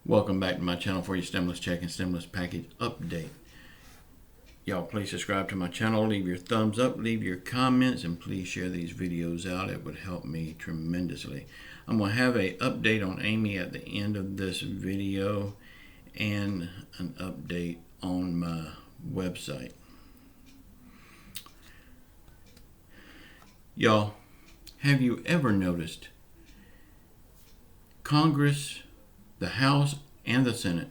Welcome back to my channel for your stimulus check and stimulus package update. Y'all please subscribe to my channel, leave your thumbs up, leave your comments, and please share these videos out. It would help me tremendously. I'm going to have an update on Amy at the end of this video and an update on my website. Y'all, have you ever noticed Congress, the House and the Senate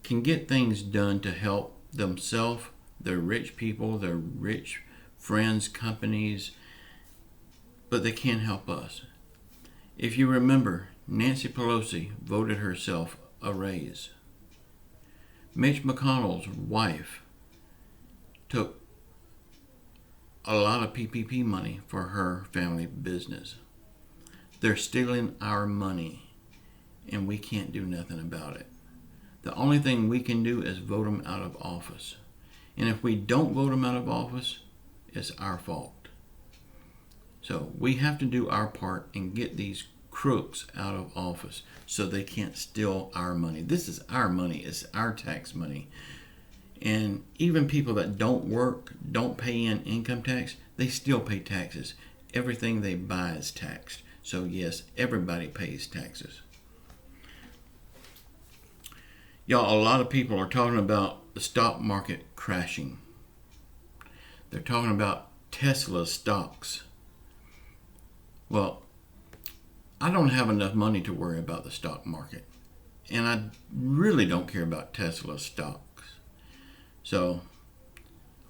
can get things done to help themselves, their rich people, their rich friends, companies, but they can't help us? If you remember, Nancy Pelosi voted herself a raise. Mitch McConnell's wife took a lot of PPP money for her family business. They're stealing our money, and we can't do nothing about it. The only thing we can do is vote them out of office. And if we don't vote them out of office, it's our fault. So we have to do our part and get these crooks out of office so they can't steal our money. This is our money. It's our tax money. And even people that don't work, don't pay in income tax, they still pay taxes. Everything they buy is taxed. So yes, everybody pays taxes. Y'all, a lot of people are talking about the stock market crashing. They're talking about Tesla stocks. Well, I don't have enough money to worry about the stock market. And I really don't care about Tesla stocks. So,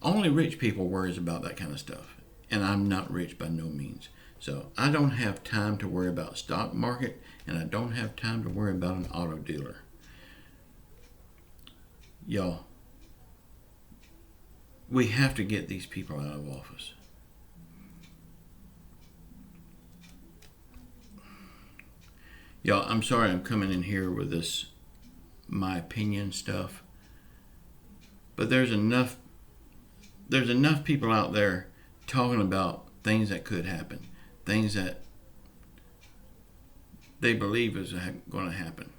only rich people worries about that kind of stuff. And I'm not rich by no means. So, I don't have time to worry about stock market, and I don't have time to worry about an auto dealer. Y'all, we have to get these people out of office. Y'all, I'm sorry I'm coming in here with this my opinion stuff, but there's enough people out there talking about things that could happen, things that they believe is going to happen.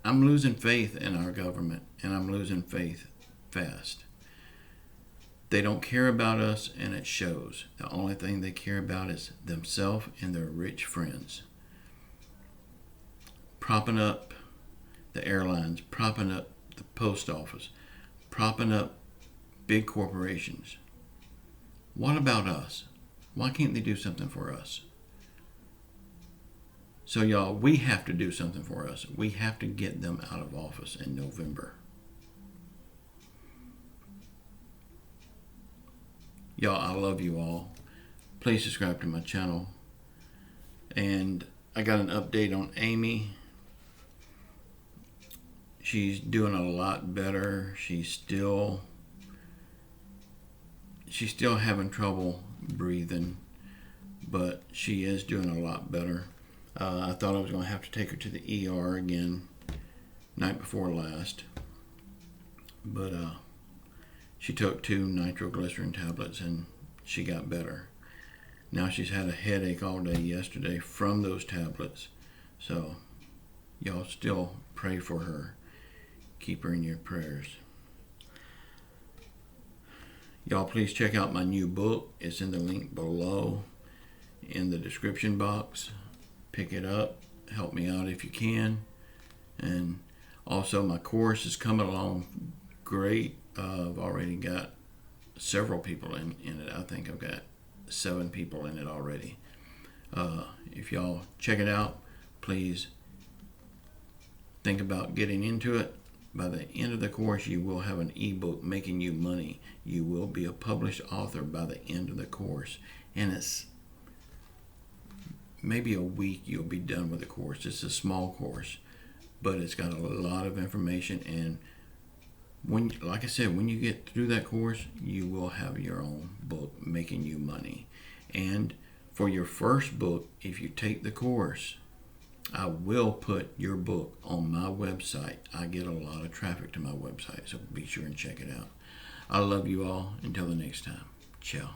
I'm losing faith in our government, and I'm losing faith fast. They don't care about us, and it shows. The only thing they care about is themselves and their rich friends. Propping up the airlines, propping up the post office, propping up big corporations. What about us? Why can't they do something for us? So y'all, we have to do something for us. We have to get them out of office in November. Y'all, I love you all. Please subscribe to my channel. And I got an update on Amy. She's doing a lot better. She's still having trouble breathing, but she is doing a lot better. I thought I was going to have to take her to the ER again night before last, but she took 2 nitroglycerin tablets and she got better. Now she's had a headache all day yesterday from those tablets, so y'all still pray for her. Keep her in your prayers. Y'all please check out my new book. It's in the link below in the description box. Pick it up, help me out if you can. And also my course is coming along great. I've already got several people in it. I think I've got 7 people in it already. If y'all check it out, please think about getting into it. By the end of the course, you will have an ebook making you money. You will be a published author by the end of the course. And it's maybe a week you'll be done with the course. It's a small course, but it's got a lot of information. And when, like I said, when you get through that course, you will have your own book making you money. And for your first book, if you take the course, I will put your book on my website. I get a lot of traffic to my website, so be sure and check it out. I love you all. Until the next time. Ciao.